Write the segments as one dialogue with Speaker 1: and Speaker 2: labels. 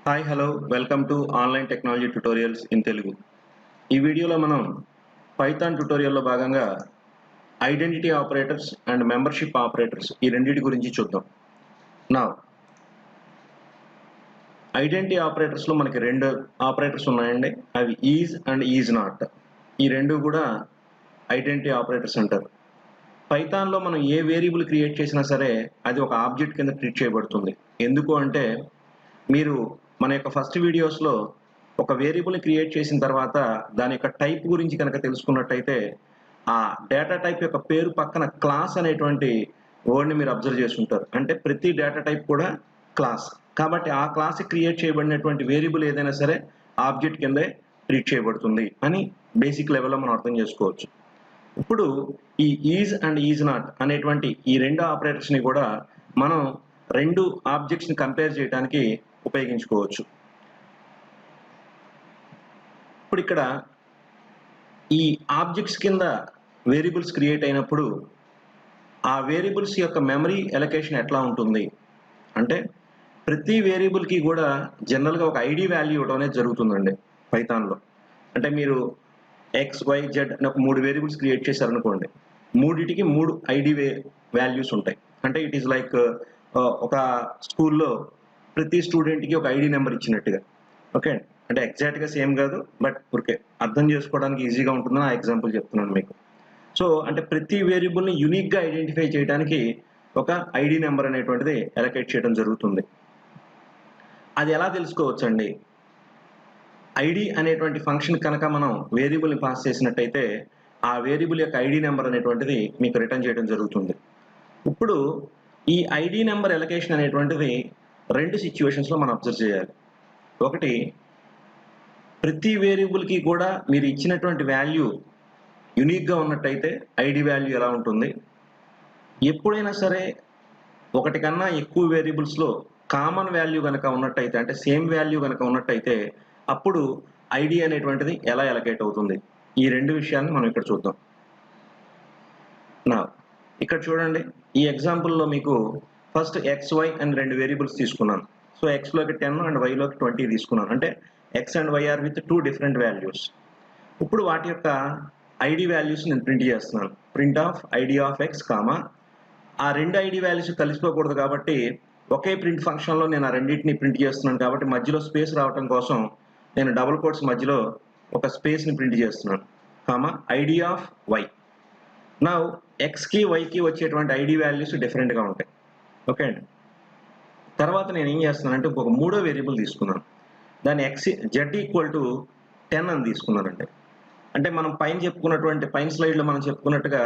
Speaker 1: Hi hello welcome to online technology tutorials in Telugu. ఈ వీడియోలో మనం పైథాన్ ట్యుటోరియల్లో భాగంగా identity operators and membership operators ఈ రెండింటి గురించి చూద్దాం. నా ఐడెంటిటీ ఆపరేటర్స్లో మనకి రెండు ఆపరేటర్స్ ఉన్నాయండి. అవి ఈజ్ అండ్ ఈజ్ నాట్. ఈ రెండు కూడా ఐడెంటిటీ ఆపరేటర్స్ అంటారు. పైథాన్లో మనం ఏ వేరియబుల్ క్రియేట్ చేసినా సరే అది ఒక ఆబ్జెక్ట్ కింద ట్రీట్ చేయబడుతుంది. ఎందుకు అంటే మీరు మన యొక్క ఫస్ట్ వీడియోస్లో ఒక వేరియబుల్ క్రియేట్ చేసిన తర్వాత దాని యొక్క టైప్ గురించి కనుక తెలుసుకున్నట్టయితే ఆ డేటా టైప్ యొక్క పేరు పక్కన క్లాస్ అనేటువంటి వర్డ్ని మీరు అబ్జర్వ్ చేసి ఉంటారు. అంటే ప్రతి డేటా టైప్ కూడా క్లాస్. కాబట్టి ఆ క్లాస్ క్రియేట్ చేయబడినటువంటి వేరియబుల్ ఏదైనా సరే ఆబ్జెక్ట్ కిందే ట్రీట్ చేయబడుతుంది అని బేసిక్ లెవెల్లో మనం అర్థం చేసుకోవచ్చు. ఇప్పుడు ఈ ఈజ్ అండ్ ఈజ్ నాట్ అనేటువంటి ఈ రెండు ఆపరేటర్స్ని కూడా మనం రెండు ఆబ్జెక్ట్స్ని కంపేర్ చేయడానికి ఉపయోగించుకోవచ్చు. ఇప్పుడు ఇక్కడ ఈ ఆబ్జెక్ట్స్ కింద వేరియబుల్స్ క్రియేట్ అయినప్పుడు ఆ వేరియబుల్స్ యొక్క మెమరీ అలొకేషన్ ఎట్లా ఉంటుంది అంటే ప్రతి వేరియబుల్కి కూడా జనరల్గా ఒక ఐడి వాల్యూ ఇవ్వడం అనేది జరుగుతుందండి పైథాన్లో. అంటే మీరు ఎక్స్ వై జెడ్ అని ఒక 3 వేరియబుల్స్ క్రియేట్ చేశారనుకోండి, మూడిటికి 3 ఐడి వాల్యూస్ ఉంటాయి. అంటే ఇట్ ఈస్ లైక్ ఒక స్కూల్లో ప్రతి స్టూడెంట్కి ఒక ఐడి నెంబర్ ఇచ్చినట్టుగా. ఓకే, అంటే ఎగ్జాక్ట్గా సేమ్ కాదు, బట్ ఓకే అర్థం చేసుకోవడానికి ఈజీగా ఉంటుందని ఆ ఎగ్జాంపుల్ చెప్తున్నాను మీకు. సో అంటే ప్రతి వేరియబుల్ని యూనిక్గా ఐడెంటిఫై చేయడానికి ఒక ఐడి నెంబర్ అనేటువంటిది అలొకేట్ చేయడం జరుగుతుంది. అది ఎలా తెలుసుకోవచ్చండి? ఐడి అనేటువంటి ఫంక్షన్ కనుక మనం వేరియబుల్ని పాస్ చేసినట్టయితే ఆ వేరియబుల్ యొక్క ఐడి నెంబర్ అనేటువంటిది మీకు రిటర్న్ చేయడం జరుగుతుంది. ఇప్పుడు ఈ ఐడి నెంబర్ అలొకేషన్ అనేటువంటిది రెండు సిచ్యువేషన్స్లో మనం అబ్జర్వ్ చేయాలి. ఒకటి, ప్రతి వేరియబుల్కి కూడా మీరు ఇచ్చినటువంటి వాల్యూ యూనిక్గా ఉన్నట్టయితే ఐడి వాల్యూ ఎలా ఉంటుంది. ఎప్పుడైనా సరే ఒకటి కన్నా ఎక్కువ వేరియబుల్స్లో కామన్ వాల్యూ కనుక ఉన్నట్టయితే, అంటే సేమ్ వాల్యూ కనుక ఉన్నట్టయితే అప్పుడు ఐడి అనేటువంటిది ఎలా అలొకేట్ అవుతుంది. ఈ రెండు విషయాన్ని మనం ఇక్కడ చూద్దాం. నా ఇక్కడ చూడండి, ఈ ఎగ్జాంపుల్లో మీకు ఫస్ట్ ఎక్స్ వై అని రెండు వేరియబుల్స్ తీసుకున్నాను. సో ఎక్స్లోకి 10 అండ్ వైలోకి 20 తీసుకున్నాను. అంటే x and y are with 2 different values. ఇప్పుడు వాటి యొక్క ఐడి వాల్యూస్ నేను ప్రింట్ చేస్తున్నాను. Print of ID of x comma, ఆ రెండు ఐడి వాల్యూస్ కలిసిపోకూడదు కాబట్టి ఒకే ప్రింట్ ఫంక్షన్లో నేను ఆ రెండింటిని ప్రింట్ చేస్తున్నాను. కాబట్టి మధ్యలో స్పేస్ రావడం కోసం నేను డబుల్ కోట్స్ మధ్యలో ఒక స్పేస్ని ప్రింట్ చేస్తున్నాను. Comma ID of y. నా ఎక్స్కి వైకి వచ్చేటువంటి ఐడి వాల్యూస్ డిఫరెంట్గా ఉంటాయి. ఓకే అండి. తర్వాత నేను ఏం చేస్తున్నానంటే ఇంకొక మూడో వేరియబుల్ తీసుకున్నాను. దాన్ని జెడ్ ఈక్వల్ టు 10 అని తీసుకున్నానండి. అంటే మనం పైన స్లైడ్లో మనం చెప్పుకున్నట్టుగా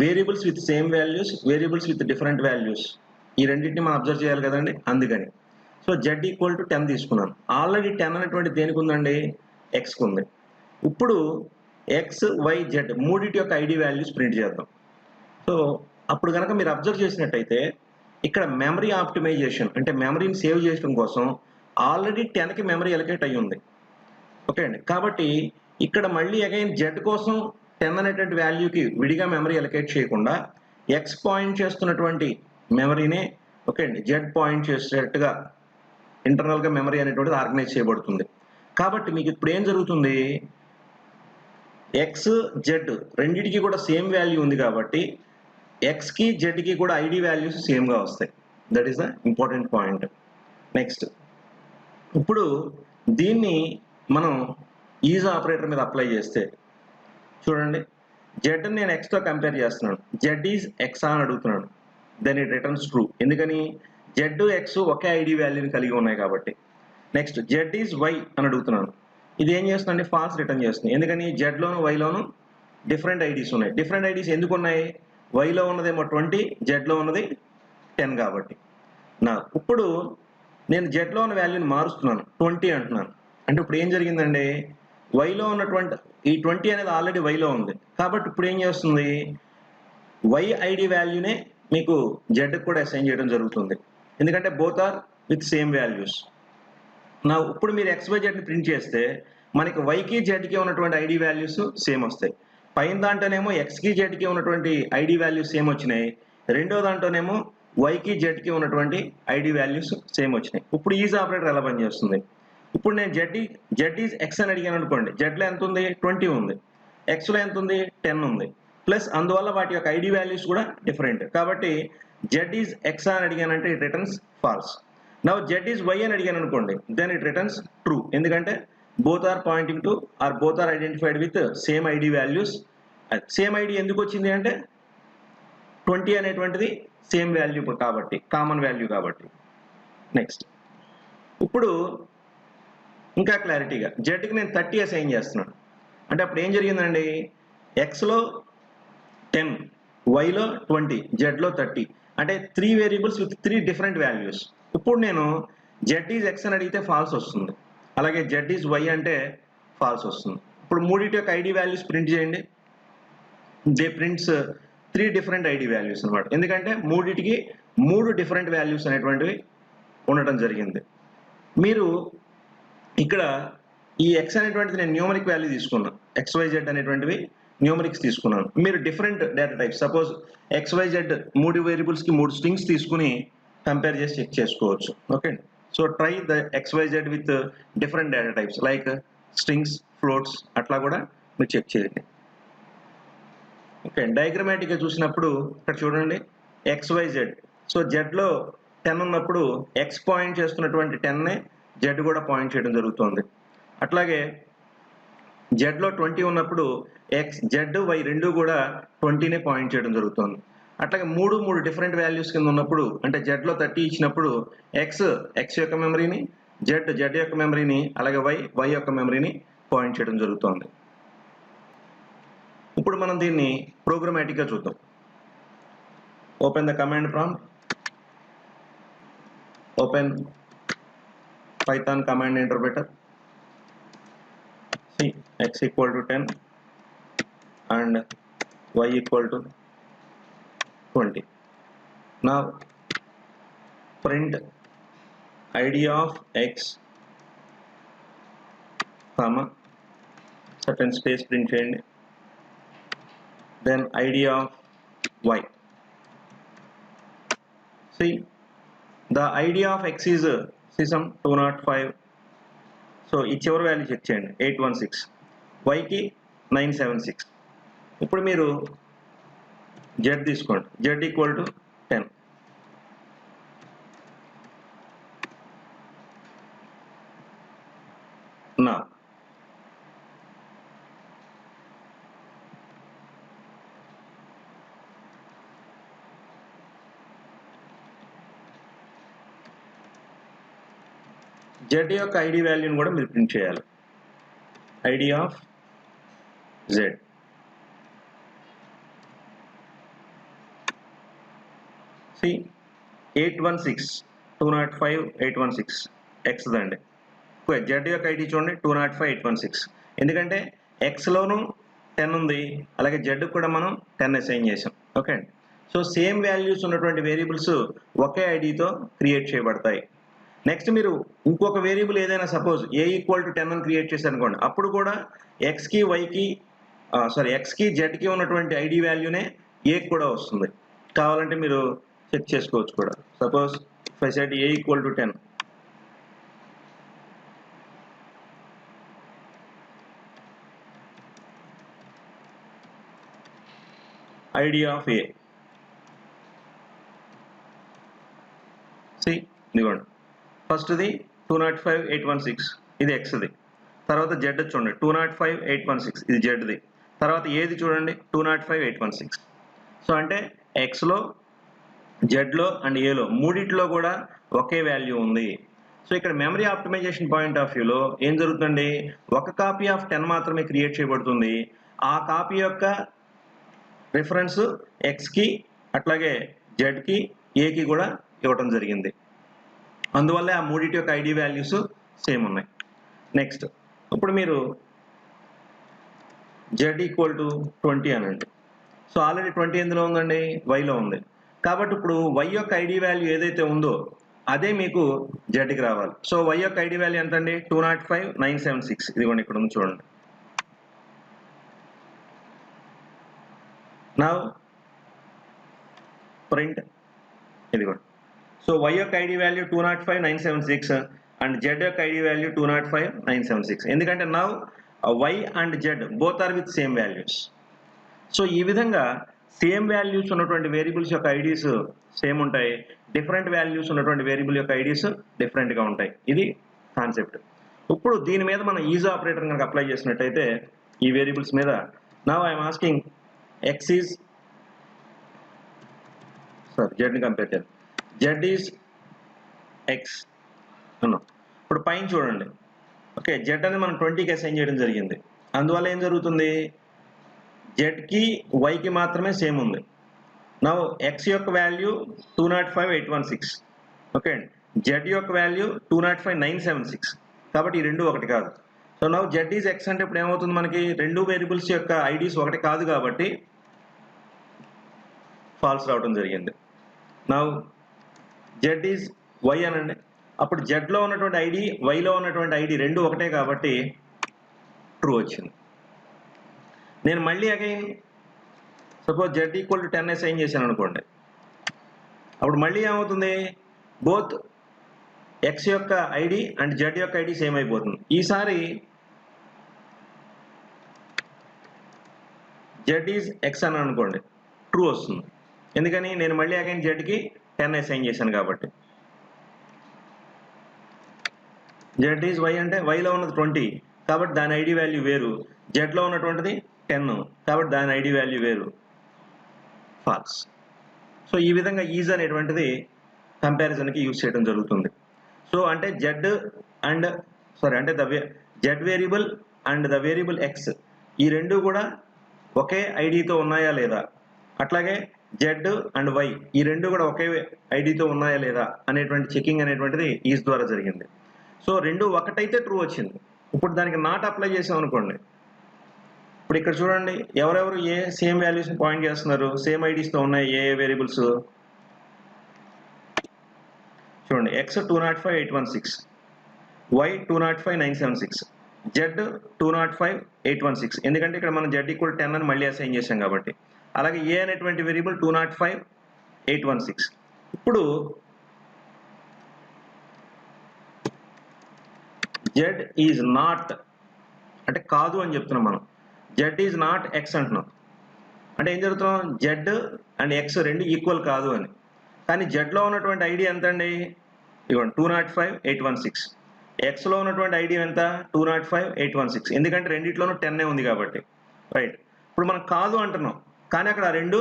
Speaker 1: variables with same values, variables with different values, ఈ రెండింటిని మనం అబ్జర్వ్ చేయాలి కదండి. అందుకని సో జెడ్ ఈక్వల్ టు 10 తీసుకున్నాను. ఆల్రెడీ 10 అనేటువంటి దేనికి ఉందండి? ఎక్స్కి ఉంది. ఇప్పుడు ఎక్స్ వై జెడ్ మూడింటి యొక్క ఐడి వాల్యూస్ ప్రింట్ చేద్దాం. సో అప్పుడు కనుక మీరు అబ్జర్వ్ చేసినట్టయితే ఇక్కడ మెమరీ ఆప్టిమైజేషన్, అంటే మెమరీని సేవ్ చేయడం కోసం ఆల్రెడీ 10కి మెమరీ అలొకేట్ అయ్యి ఉంది. ఓకే అండి. కాబట్టి ఇక్కడ మళ్ళీ అగైన్ జెడ్ కోసం 10 అనేటువంటి వాల్యూకి విడిగా మెమరీ అలొకేట్ చేయకుండా ఎక్స్ పాయింట్ చేస్తున్నటువంటి మెమరీనే ఓకే అండి జెడ్ పాయింట్ చేసేటట్టుగా ఇంటర్నల్గా మెమరీ అనేటువంటిది ఆర్గనైజ్ చేయబడుతుంది. కాబట్టి మీకు ఇప్పుడు ఏం జరుగుతుంది? ఎక్స్ జెడ్ రెండింటికి కూడా సేమ్ వాల్యూ ఉంది కాబట్టి ఎక్స్కి జెడ్కి కూడా ఐడి వాల్యూస్ సేమ్గా వస్తాయి. That is the important point. Next, ఇప్పుడు దీన్ని మనం ఈజ్ ఆపరేటర్ మీద అప్లై చేస్తే చూడండి, జెడ్ నేను ఎక్స్తో కంపేర్ చేస్తున్నాను. జెడ్ ఈజ్ ఎక్స్ అని అడుగుతున్నాను. Then it returns true. ఎందుకని? జెడ్ ఎక్స్ ఒకే ఐడి వాల్యూని కలిగి ఉన్నాయి కాబట్టి. నెక్స్ట్, జెడ్ ఈజ్ వై అని అడుగుతున్నాను. ఇది ఏం చేస్తుందంటే ఫాల్స్ రిటర్న్ చేస్తుంది. ఎందుకని? జెడ్లోను వైలోను డిఫరెంట్ ఐడీస్ ఉన్నాయి. డిఫరెంట్ ఐడీస్ ఎందుకు ఉన్నాయి? వైలో ఉన్నదేమో 20, జెడ్లో ఉన్నది 10 కాబట్టి. ఇప్పుడు నేను జెడ్లో ఉన్న వాల్యూని మారుస్తున్నాను, 20 అంటున్నాను. అంటే ఇప్పుడు ఏం జరిగిందండి? వైలో ఉన్నటువంటి ఈ 20 అనేది ఆల్రెడీ వైలో ఉంది కాబట్టి ఇప్పుడు ఏం చేస్తుంది? వై ఐడి వాల్యూనే మీకు జెడ్కి కూడా అసైన్ చేయడం జరుగుతుంది. ఎందుకంటే both are with same values. ఇప్పుడు మీరు ఎక్స్ వై జెడ్ని ప్రింట్ చేస్తే మనకి వైకి జెడ్కి ఉన్నటువంటి ఐడి వాల్యూస్ సేమ్ వస్తాయి. పైన దాంట్లోనేమో ఎక్స్కి జెడ్కి ఉన్నటువంటి ఐడి వాల్యూస్ సేమ్ వచ్చినాయి. రెండో దాంట్లోనేమో వైకి జెడ్కి ఉన్నటువంటి ఐడి వాల్యూస్ సేమ్ వచ్చినాయి. ఇప్పుడు ఈజ్ ఆపరేటర్ ఎలా పనిచేస్తుంది? ఇప్పుడు నేను జెడ్ ఈజ్ ఎక్స్ అని అడిగాను అనుకోండి, జెడ్లో ఎంత ఉంది? 20 ఉంది, ఎక్స్లో ఎంత ఉంది? 10 ఉంది. ప్లస్ అందువల్ల వాటి యొక్క ఐడి వాల్యూస్ కూడా డిఫరెంట్. కాబట్టి జెడ్ ఈజ్ ఎక్స్ అని అడిగానంటే it returns false. Now Z is Y అని అడిగాను అనుకోండి, దెన్ ఇట్ రిటర్న్స్ ట్రూ. ఎందుకంటే both are pointing to or both are identified with same ID values. Same ID ఎందుకు వచ్చింది అంటే 20 అనేటువంటిది సేమ్ వాల్యూ కాబట్టి, కామన్ వాల్యూ కాబట్టి. నెక్స్ట్ ఇప్పుడు ఇంకా క్లారిటీగా జెడ్కి నేను 30 అసైన్ చేస్తున్నాను అంటే అప్పుడు ఏం జరిగిందండి? ఎక్స్లో 10, వైలో 20, జెడ్లో 30 అంటే 3 వేరియబుల్స్ విత్ 3 డిఫరెంట్ వాల్యూస్. ఇప్పుడు నేను జెడ్ ఈజ్ ఎక్స్ అని అడిగితే ఫాల్స్ వస్తుంది, అలాగే జెడ్ ఈజ్ వై అంటే ఫాల్స్ వస్తుంది. ఇప్పుడు మూడింటి యొక్క ఐడి వాల్యూస్ ప్రింట్ చేయండి. They prints 3 different ID values అనమాట. ఎందుకంటే మూడింటికి 3 డిఫరెంట్ వాల్యూస్ అనేటువంటివి ఉండటం జరిగింది. మీరు ఇక్కడ ఈ ఎక్స్ అనేటువంటిది నేను న్యూమరిక్ వాల్యూ తీసుకున్నాను, XYZ అనేటువంటివి న్యూమరిక్స్ తీసుకున్నాను. మీరు different data types, suppose XYZ 3 వేరియబుల్స్కి 3 strings తీసుకుని కంపేర్ చేసి చెక్ చేసుకోవచ్చు. Okay, so try the XYZ with different data types like strings, floats అట్లా కూడా మీరు చెక్ చేయండి. ఓకే, డయాగ్రమాటిక్గా చూసినప్పుడు ఇక్కడ చూడండి XYZ. సో జెడ్లో 10 ఉన్నప్పుడు ఎక్స్ పాయింట్ చేస్తున్నటువంటి 10నే జెడ్ కూడా పాయింట్ చేయడం జరుగుతుంది. అట్లాగే జెడ్లో 20 ఉన్నప్పుడు జెడ్ వై రెండు కూడా 20నే పాయింట్ చేయడం జరుగుతుంది. అట్లాగే మూడు డిఫరెంట్ వాల్యూస్ కింద ఉన్నప్పుడు అంటే జెడ్లో 30 ఇచ్చినప్పుడు ఎక్స్ యొక్క మెమరీని, జెడ్ యొక్క మెమరీని, అలాగే వై యొక్క మెమరీని పాయింట్ చేయడం జరుగుతుంది. ఇప్పుడు మనం దీన్ని ప్రోగ్రామాటిక్గా చూద్దాం. Open the command prompt, open Python command interpreter. See, x equal to 10 and y equal to 20. Now print id of x comma certain space print cheyandi, then id of y. See, the id of x is some 205. So ఈ చివరి value check చేయండి 816, వైకి 976. ఇప్పుడు మీరు Z తీసుకోండి, Z equal to 10. నా Z యొక్క ID వాల్యూని కూడా మీరు ప్రింట్ చేయాలి. ID of z. See 816, 205, 816 x దండి. జెడ్ యొక్క ఐడి చూడండి 205, 816. ఎందుకంటే ఎక్స్లోను 10 ఉంది, అలాగే జెడ్ కూడా మనం 10 అసైన్ చేసాం. ఓకే, సో సేమ్ వాల్యూస్ ఉన్నటువంటి వేరియబుల్స్ ఒకే ఐడితో క్రియేట్ చేయబడతాయి. నెక్స్ట్ మీరు ఇంకొక వేరియబుల్ ఏదైనా సపోజ్ ఏ ఈక్వల్ టు 10 అని క్రియేట్ చేశారు అనుకోండి, అప్పుడు కూడా ఎక్స్కి జెడ్కి ఉన్నటువంటి ఐడి వాల్యూనే ఏకి కూడా వస్తుంది. కావాలంటే మీరు చెక్ చేసుకోవచ్చు కూడా. Suppose if I set a equal to 10, ID of a, see ఇదిగోండి, ఫస్ట్ది 205, 816 ఇది ఎక్స్ది, తర్వాత జెడ్ చూడండి 205, 816 ఇది జెడ్ది, తర్వాత ఏది చూడండి 205, 816. సో అంటే ఎక్స్లో, జెడ్లో అండ్ ఏలో మూడిట్లో కూడా ఒకే వాల్యూ ఉంది. సో ఇక్కడ మెమరీ ఆప్టిమైజేషన్ పాయింట్ ఆఫ్ వ్యూలో ఏం జరుగుతుంది? ఒక కాపీ ఆఫ్ 10 మాత్రమే క్రియేట్ చేయబడుతుంది. ఆ కాపీ యొక్క రిఫరెన్స్ ఎక్స్కి అట్లాగే జెడ్కి ఏకి కూడా ఇవ్వటం జరిగింది. అందువల్ల ఆ మూడింటి యొక్క ఐడి వాల్యూస్ సేమ్ ఉన్నాయి. నెక్స్ట్ ఇప్పుడు మీరు జెడ్ ఈక్వల్ టు 20 అనండి. సో ఆల్రెడీ 20 ఎందులో ఉందండి? వైలో ఉంది. కాబట్టి ఇప్పుడు వై యొక్క ఐడి వాల్యూ ఏదైతే ఉందో అదే మీకు జెడ్కి రావాలి. సో వై యొక్క ఐడి వాల్యూ ఎంత అండి? 205, 976. ఇదిగోండి ఇక్కడ ఉంది చూడండి. నౌ ప్రింట్ ఇది కూడా. సో y యొక్క ఐడి వాల్యూ 205976 అండ్ z యొక్క ఐడి వాల్యూ 205976. ఎందుకంటే now y and z both are with same values. So ఈ విధంగా సేమ్ వాల్యూస్ ఉన్నటువంటి వేరియబుల్స్ యొక్క ఐడీస్ సేమ్ ఉంటాయి, డిఫరెంట్ వాల్యూస్ ఉన్నటువంటి వేరియబుల్ యొక్క ఐడీస్ డిఫరెంట్గా ఉంటాయి. ఇది కాన్సెప్ట్. ఇప్పుడు దీని మీద మనం ఈజ్ ఆపరేటర్ కనుక అప్లై చేసినట్టయితే ఈ వేరియబుల్స్ మీద, now I'm asking X is జెడ్ని కంపేర్ చేయాలి, జెడ్ ఈజ్ ఎక్స్ అన్నాం. ఇప్పుడు పైన చూడండి, ఓకే, జెడ్ అనేది మనం 20కి అసైన్ చేయడం జరిగింది. అందువల్ల ఏం జరుగుతుంది, జెడ్కి వైకి మాత్రమే సేమ్ ఉంది. నా ఎక్స్ యొక్క వాల్యూ 205816, ఓకే అండి, జెడ్ యొక్క వాల్యూ 205976. కాబట్టి ఈ రెండు ఒకటి కాదు. సో నా జెడ్ ఈజ్ ఎక్స్ అంటే ఇప్పుడు ఏమవుతుంది, మనకి రెండు వేరియబుల్స్ యొక్క ఐడీస్ ఒకటి కాదు కాబట్టి ఫాల్స్ రావడం జరిగింది. నా జెడ్ ఈజ్ వై అనండి, అప్పుడు జెడ్లో ఉన్నటువంటి ఐడి వైలో ఉన్నటువంటి ఐడి రెండు ఒకటే కాబట్టి ట్రూ వచ్చింది. నేను మళ్ళీ again suppose Z equal to 10 assign చేశాను అనుకోండి, అప్పుడు మళ్ళీ ఏమవుతుంది, బోత్ ఎక్స్ యొక్క ఐడి అండ్ జెడ్ యొక్క ఐడి సేమ్ అయిపోతుంది. ఈసారి జెడ్ ఈజ్ ఎక్స్ అని అనుకోండి, ట్రూ వస్తుంది. ఎందుకని, నేను మళ్ళీ అగైన్ జెడ్కి 10 అసైన్ చేశాను కాబట్టి. జెడ్ ఈజ్ వై అంటే వైలో ఉన్నది 20 కాబట్టి దాని ఐడి వాల్యూ వేరు, జెడ్లో ఉన్నటువంటిది 10 కాబట్టి దాని ఐడి వాల్యూ వేరు, ఫాల్స్. సో ఈ విధంగా ఈజ్ అనేటువంటిది కంపారిజన్కి యూజ్ చేయడం జరుగుతుంది. సో అంటే Z variable and the variable X ఈ రెండు కూడా ఒకే ఐడితో ఉన్నాయా లేదా, అట్లాగే జెడ్ అండ్ వై ఈ రెండు కూడా ఒకే ఐడితో ఉన్నాయా లేదా అనేటువంటి చెకింగ్ అనేటువంటిది ఈజ్ ద్వారా జరిగింది. సో రెండు ఒకటైతే ట్రూ వచ్చింది. ఇప్పుడు దానికి నాట్ అప్లై చేసాం అనుకోండి, ఇప్పుడు ఇక్కడ చూడండి ఎవరెవరు ఏ సేమ్ వాల్యూస్ పాయింట్ చేస్తున్నారు, సేమ్ ఐడీస్తో ఉన్నాయి ఏ వేరియబుల్స్ చూడండి, ఎక్స్ 205816, వై 205976, జెడ్ 205816. ఎందుకంటే ఇక్కడ మనం జెడ్ ఈక్వల్ 10 అని మళ్ళీ అసైన్ చేసాం కాబట్టి. అలాగే ఏ అనేటువంటి వేరియబుల్ 205816. ఇప్పుడు జెడ్ ఈజ్ నాట్ అంటే కాదు అని చెప్తున్నాం మనం, జెడ్ ఈజ్ నాట్ ఎక్స్ అంటున్నాం. అంటే ఏం జరుగుతున్నాం, జెడ్ అండ్ ఎక్స్ రెండు ఈక్వల్ కాదు అని. కానీ జెడ్లో ఉన్నటువంటి ఐడి ఎంత అండి, ఇవ్వండి 205816, ఎక్స్లో ఉన్నటువంటి ఐడి ఎంత 205816. ఎందుకంటే రెండిట్లోనూ 10 ఉంది కాబట్టి, రైట్. ఇప్పుడు మనం కాదు అంటున్నాం కానీ అక్కడ రెండు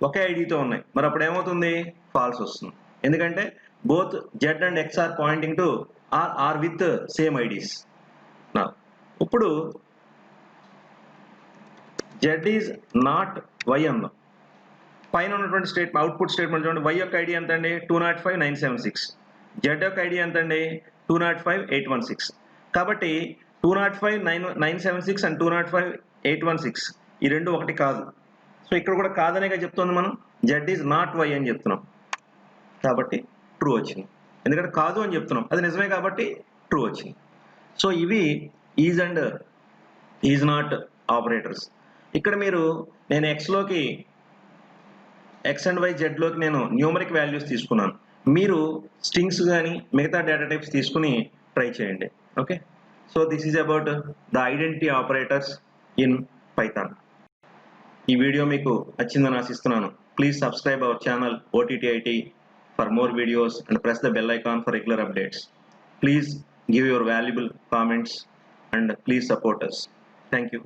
Speaker 1: ఒకే ఐడితో ఉన్నాయి, మరి అప్పుడు ఏమవుతుంది, ఫాల్స్ వస్తుంది. ఎందుకంటే both z and x are pointing to are with same IDs. నా ఇప్పుడు జెడ్ ఈజ్ నాట్ వై అందాం. పైన ఉన్నటువంటి అవుట్పుట్ స్టేట్మెంట్ చూడండి, వై యొక్క ఐడి ఎంత అండి 205976, జెడ్ యొక్క ఐడి ఎంత అండి 205816. కాబట్టి 205976 అండ్ 205816 ఈ రెండు ఒకటి కాదు. సో ఇక్కడ కూడా కాదనేగా చెప్తుంది, మనం జెడ్ ఈజ్ నాట్ వై అని చెప్తున్నాం కాబట్టి ట్రూ వచ్చింది. ఎందుకంటే కాదు అని చెప్తున్నాం, అది నిజమే కాబట్టి ట్రూ వచ్చింది. సో ఇవి is and is not operators. ఇక్కడ మీరు నేను ఎక్స్లోకి ఎక్స్ అండ్ వై జెడ్లోకి నేను న్యూమరిక్ వాల్యూస్ తీసుకున్నాను, మీరు స్ట్రింగ్స్ కానీ మిగతా డేటా టైప్స్ తీసుకుని ట్రై చేయండి. Okay, so this is about the identity operators in Python. ఈ వీడియో మీకు నచ్చిందని ఆశిస్తున్నాను. Please subscribe our channel OTTIT for more videos and press the bell icon for regular updates. Please give your valuable comments and please support us. Thank you.